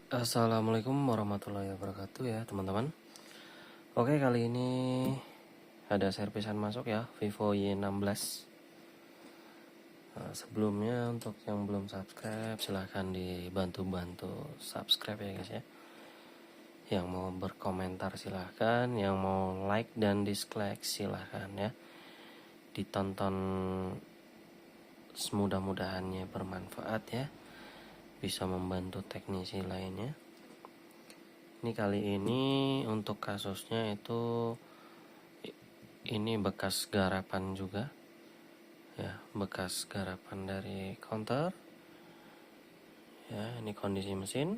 Assalamualaikum warahmatullahi wabarakatuh ya teman-teman. Oke, kali ini ada servisan masuk ya, Vivo Y16. Sebelumnya untuk yang belum subscribe silahkan dibantu subscribe ya guys ya. Yang mau berkomentar silahkan, yang mau like dan dislike silahkan ya. Ditonton, semudah-mudahannya bermanfaat ya, bisa membantu teknisi lainnya. Ini kali ini untuk kasusnya itu ini bekas garapan juga ya, bekas garapan dari counter ya. Ini kondisi mesin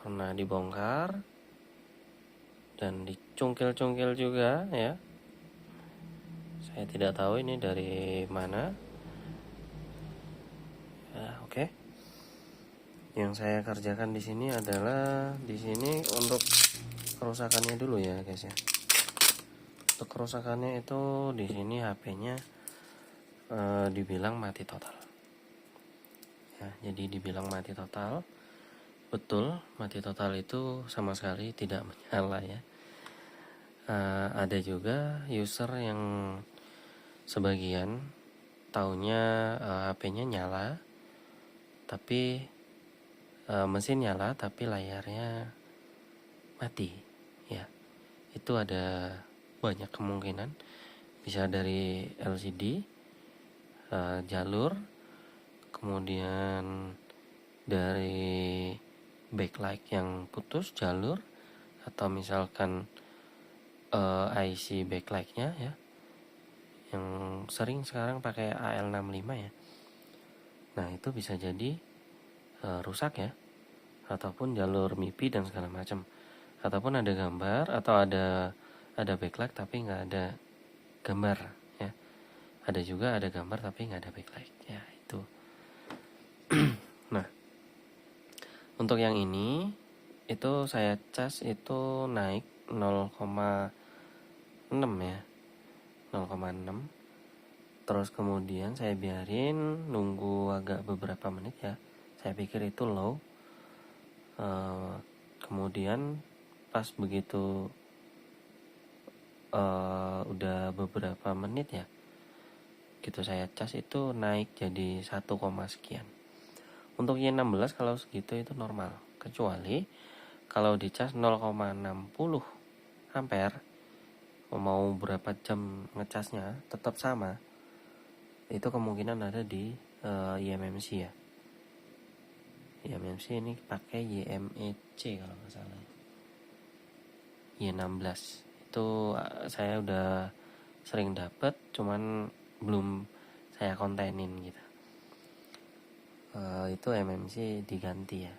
pernah dibongkar dan dicungkil-cungkil juga ya. Saya tidak tahu ini dari mana ya. Oke, yang saya kerjakan di sini adalah untuk kerusakannya dulu ya guys ya. Untuk kerusakannya itu di sini HP-nya dibilang mati total ya. Jadi dibilang mati total, betul mati total itu sama sekali tidak menyala ya. Ada juga user yang sebagian taunya HP-nya nyala tapi mesin nyala tapi layarnya mati ya. Itu ada banyak kemungkinan, bisa dari LCD, jalur, kemudian dari backlight yang putus jalur, atau misalkan IC backlightnya ya, yang sering sekarang pakai AL65 ya. Nah itu bisa jadi rusak ya, ataupun jalur MIPI dan segala macam, ataupun ada gambar atau ada backlight tapi nggak ada gambar ya. Ada juga ada gambar tapi nggak ada backlight ya itu. Nah untuk yang ini itu saya cas itu naik 0,6 ya, 0,6. Terus kemudian saya biarin nunggu agak beberapa menit ya. Saya pikir itu low. Kemudian pas begitu udah beberapa menit ya, gitu saya cas itu naik jadi 1, sekian. Untuk Y16 kalau segitu itu normal, kecuali kalau dicas 0,60 ampere, mau berapa jam ngecasnya tetap sama, itu kemungkinan ada di YMMC ya. YMMC ini pakai YMEC kalau nggak salah. Y16 itu saya udah sering dapet, cuman belum saya kontenin gitu. Itu MMC diganti ya.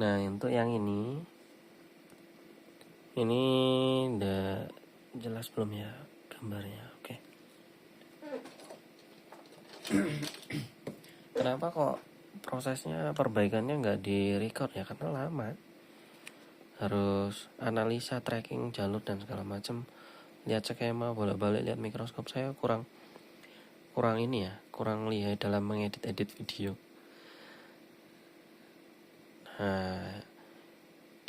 Nah untuk yang ini udah jelas belum ya gambarnya? Oke. Kenapa kok prosesnya perbaikannya nggak di record ya? Karena lama, harus analisa tracking jalur dan segala macam, lihat skema, bolak-balik lihat mikroskop. Saya kurang ini ya, kurang lihat dalam mengedit video. Nah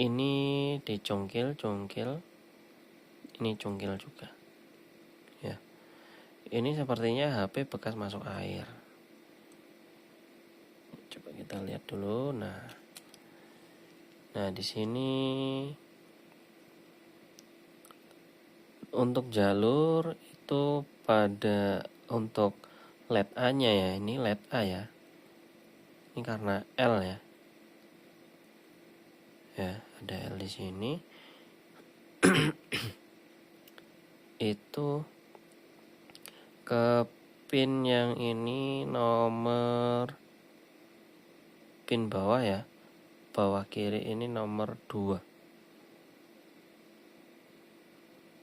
ini dicongkil, ini congkil juga ya. Ini sepertinya HP bekas masuk air. Coba kita lihat dulu. Nah di sini untuk jalur itu pada untuk LED A-nya ya, ini LED A ya. Ini karena L ya. Ya, ada L di sini. Itu ke pin yang ini nomor pin bawah ya. Bawah kiri ini nomor 2.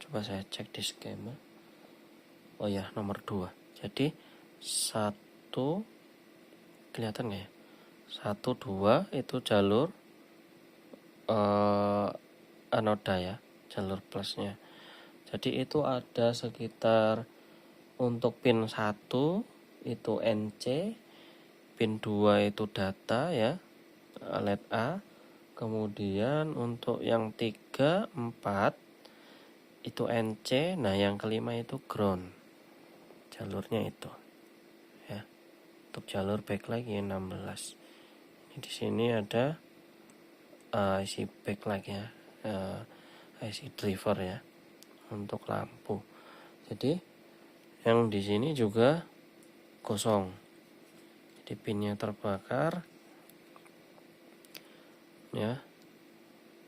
Coba saya cek di skema. Oh ya, nomor 2. Jadi 1 kelihatan nggak ya? 1, 2 itu jalur anoda ya, jalur plusnya. Jadi itu ada sekitar untuk pin 1 itu NC, pin 2 itu data ya, LED A. Kemudian untuk yang 3, 4 itu NC. Nah yang kelima itu ground, jalurnya itu ya, untuk jalur backlight ya 16. Ini di sini ada IC backlight ya, IC driver ya, untuk lampu. Jadi yang di sini juga kosong, jadi pinnya terbakar ya,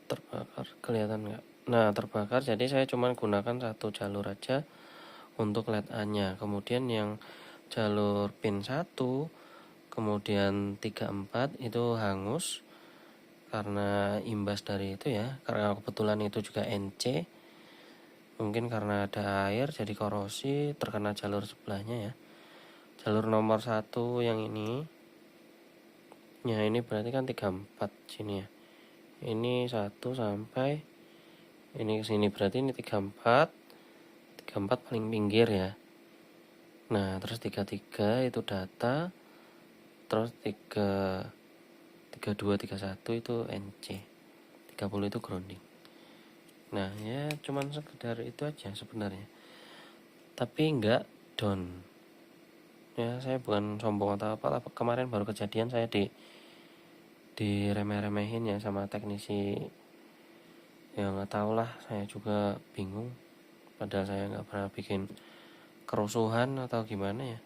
terbakar, kelihatan nggak? Nah terbakar, jadi saya cuma gunakan satu jalur aja untuk LED A nya. Kemudian yang jalur pin 1 kemudian 3, 4 itu hangus karena imbas dari itu ya, karena kebetulan itu juga NC, mungkin karena ada air jadi korosi, terkena jalur sebelahnya ya. Jalur nomor 1 yang ini ya, ini berarti kan 3, 4 sini ya, ini 1 sampai ini ke sini, berarti ini 3, 4 paling pinggir ya. Nah terus 33 itu data, terus 32, 31 itu NC, 30 itu grounding. Nah ya cuman sekedar itu aja sebenarnya, tapi enggak down ya. Saya bukan sombong atau apa, kemarin baru kejadian saya diremeh-remehin ya sama teknisi ya, nggak tahu lah, saya juga bingung, padahal saya nggak pernah bikin kerusuhan atau gimana ya.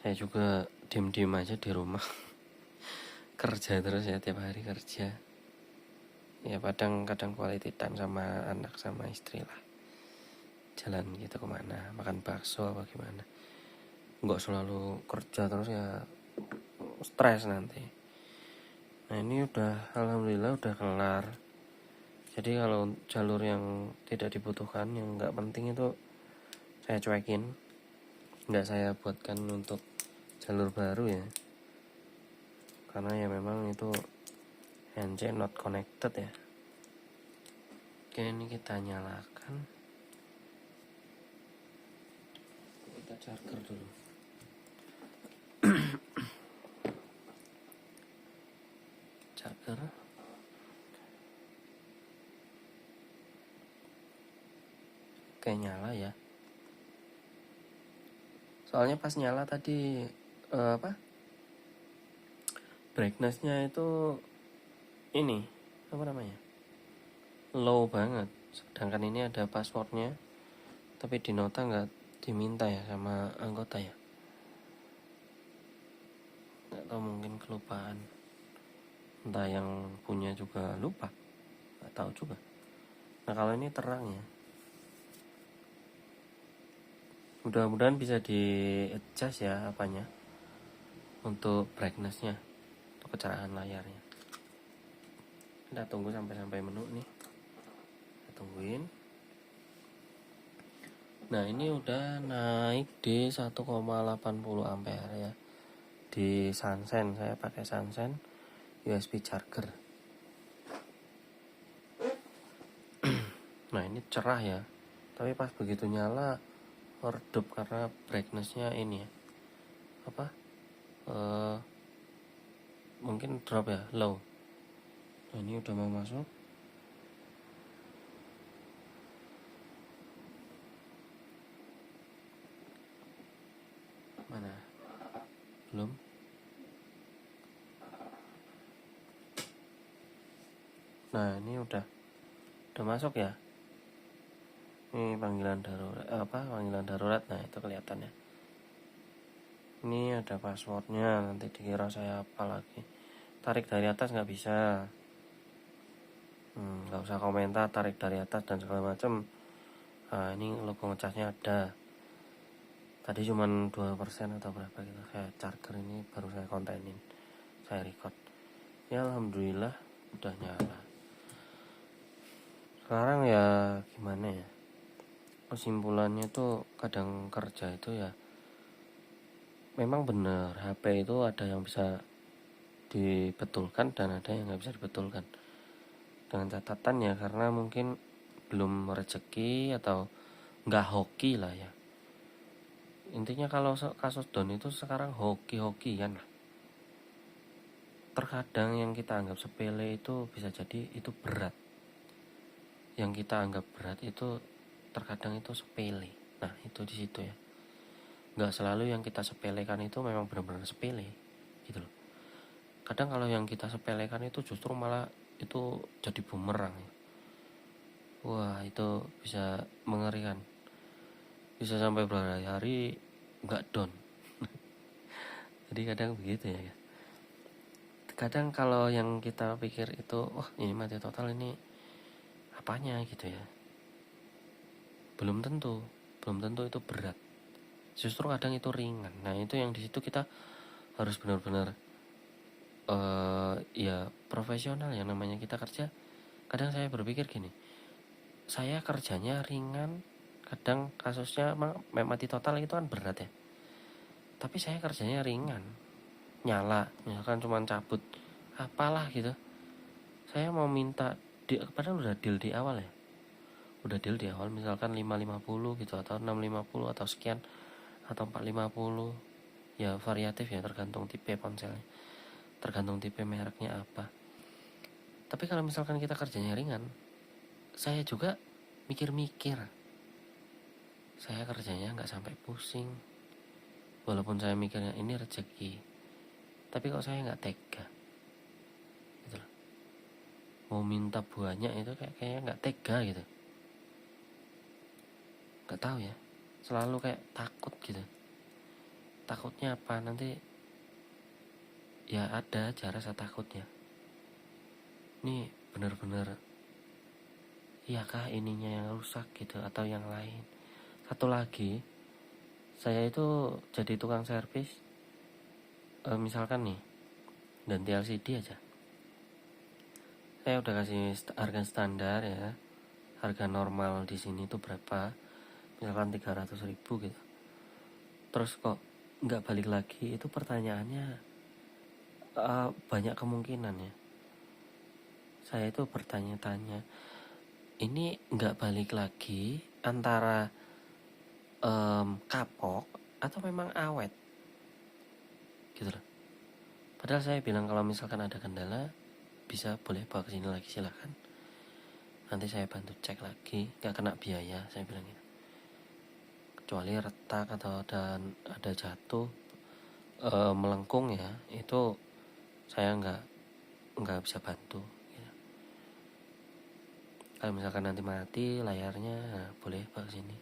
Saya juga diem-diem aja di rumah kerja terus ya, tiap hari kerja ya, kadang quality time sama anak sama istri lah, jalan gitu kemana, makan bakso apa gimana. Nggak selalu kerja terus ya, stres nanti. Nah ini udah, alhamdulillah udah kelar. Jadi kalau jalur yang tidak dibutuhkan, yang nggak penting itu saya cuekin, nggak saya buatkan untuk jalur baru ya, karena ya memang itu NC not connected ya. Oke, ini kita nyalakan, kita charger dulu. Charger oke, nyala ya. Soalnya pas nyala tadi brightnessnya itu ini apa namanya, low banget, sedangkan ini ada passwordnya, tapi di nota nggak diminta ya sama anggota ya, nggak tahu, mungkin kelupaan, entah yang punya juga lupa, nggak tahu juga. Nah kalau ini terang ya, mudah-mudahan bisa di adjust ya apanya, untuk brightnessnya, untuk kecerahan layarnya. Kita tunggu sampai menu nih, kita tungguin. Nah ini udah naik di 1,80 ampere ya, di Sansen. Saya pakai Sansen USB charger. Nah ini cerah ya, tapi pas begitu nyala redup karena brightnessnya ini ya, mungkin drop ya, low. Nah ini udah mau masuk. Mana? Belum. Nah ini udah masuk ya. Ini panggilan darurat. Nah itu kelihatannya. Ini ada passwordnya, nanti dikira saya apa lagi. Tarik dari atas nggak bisa. Nggak usah komentar tarik dari atas dan segala macam. Nah ini logo ngecasnya ada. Tadi cuman 2% atau berapa gitu. Saya charger ini baru saya kontenin, saya record. Ya alhamdulillah udah nyala. Sekarang ya gimana ya, kesimpulannya tuh kadang kerja itu ya memang benar, HP itu ada yang bisa dibetulkan dan ada yang nggak bisa dibetulkan. Dengan catatan ya, karena mungkin belum rezeki atau nggak hoki lah ya, Intinya kalau kasus down itu sekarang hoki-hokian lah. Terkadang yang kita anggap sepele itu bisa jadi itu berat. Yang kita anggap berat itu terkadang itu sepele. Nah itu di situ ya. Nggak selalu yang kita sepelekan itu memang benar-benar sepele gitu loh. Kadang kalau yang kita sepelekan itu justru malah itu jadi bumerang. Wah itu bisa mengerikan. Bisa sampai berhari-hari nggak down. Jadi kadang begitu ya. Kadang kalau yang kita pikir itu, wah ini mati total, ini apanya gitu ya. Belum tentu itu berat. Justru kadang itu ringan. Nah itu yang di situ kita harus benar-benar ya profesional yang namanya kita kerja. Kadang saya berpikir gini, saya kerjanya ringan, kadang kasusnya mati total itu kan berat ya. Tapi saya kerjanya ringan, nyala, misalkan cuma cabut apalah gitu. Saya mau minta padahal udah deal di awal ya. Udah deal di awal misalkan 550 gitu atau 650 atau sekian atau 450. Ya variatif ya, tergantung tipe ponselnya. Tergantung tipe mereknya apa. Tapi kalau misalkan kita kerjanya ringan, saya juga mikir-mikir. Saya kerjanya nggak sampai pusing. Walaupun saya mikirnya ini rezeki, tapi kok saya nggak tega gitu loh. Mau minta banyak itu kayaknya nggak tega gitu. Nggak tahu ya, selalu kayak takut gitu. Takutnya apa, nanti ya ada aja rasa takutnya. Ini bener-bener iyakah ininya yang rusak gitu atau yang lain. Satu lagi, saya itu jadi tukang servis, misalkan nih ganti LCD aja, saya udah kasih harga standar ya, harga normal di sini tuh berapa, misalkan 300.000 gitu. Terus kok nggak balik lagi, itu pertanyaannya banyak kemungkinan ya. Saya itu bertanya-tanya, ini nggak balik lagi antara kapok atau memang awet gitu loh. Padahal saya bilang kalau misalkan ada kendala bisa boleh bawa ke sini lagi, silakan. Nanti saya bantu cek lagi, nggak kena biaya, saya bilang gitu. Kecuali retak atau ada jatuh melengkung ya, itu saya nggak bisa bantu. Gitu. Kalau misalkan nanti mati layarnya, nah, boleh bawa ke sini.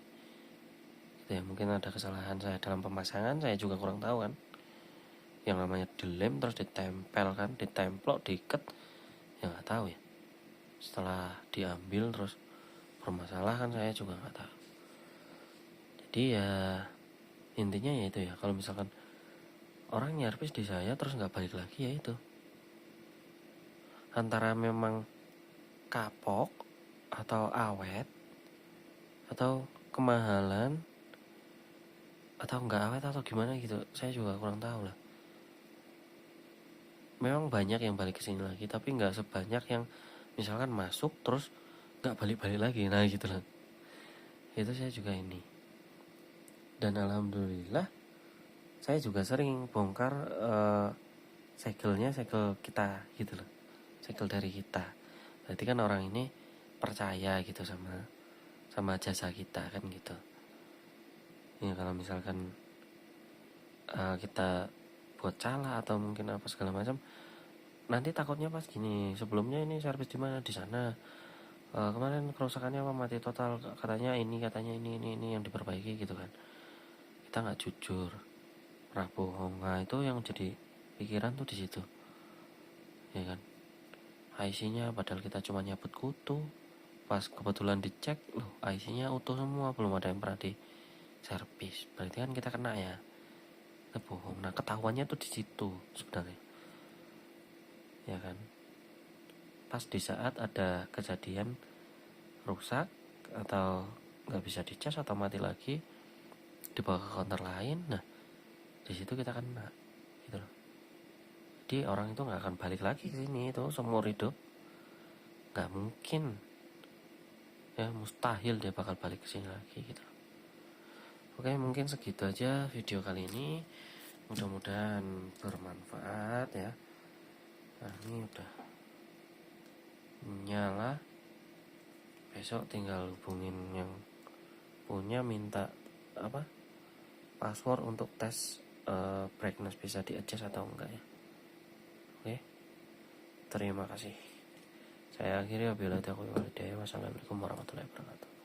Gitu ya, mungkin ada kesalahan saya dalam pemasangan, saya juga kurang tahu kan. Yang namanya dilem terus ditempel kan, ditemplok, diikat, ya nggak tahu ya. Setelah diambil terus bermasalah kan, saya juga nggak tahu. Jadi ya intinya ya itu ya, kalau misalkan orang nyervis di saya terus nggak balik lagi, ya itu antara memang kapok atau awet atau kemahalan atau nggak awet atau gimana gitu, saya juga kurang tahu lah. Memang banyak yang balik ke sini lagi, tapi nggak sebanyak yang misalkan masuk terus nggak balik-balik lagi, nah gitu lah. Itu saya juga ini. Dan alhamdulillah saya juga sering bongkar segel kita gitu loh, segel dari kita. Berarti kan orang ini percaya gitu sama jasa kita kan gitu ya. Kalau misalkan kita buat salah atau mungkin apa segala macam, nanti takutnya pas gini, sebelumnya ini servis di mana, di sana, kemarin kerusakannya apa, mati total, katanya ini yang diperbaiki gitu kan. Kita nggak jujur, pernah bohong. Nah itu yang jadi pikiran tuh di situ ya kan. IC-nya padahal kita cuma nyabut kutu, pas kebetulan dicek loh IC-nya utuh semua, belum ada yang pernah di servis, berarti kan kita kena ya, kita bohong. Nah ketahuannya tuh di situ sebenarnya ya kan. Pas di saat ada kejadian rusak atau nggak bisa dicas atau mati lagi, dibawa ke counter lain, nah di situ kita kena gitu loh. Jadi orang itu nggak akan balik lagi ke sini itu seumur hidup, nggak mungkin ya, mustahil dia bakal balik ke sini lagi gitu loh. Oke, mungkin segitu aja video kali ini, mudah-mudahan bermanfaat ya. Nah, ini udah nyala, besok tinggal hubungin yang punya, minta apa password untuk tes brightness bisa di adjust atau enggak ya. Oke, terima kasih. Saya akhiri, wabillahi taufiq wal hidayah. Wassalamualaikum warahmatullahi wabarakatuh.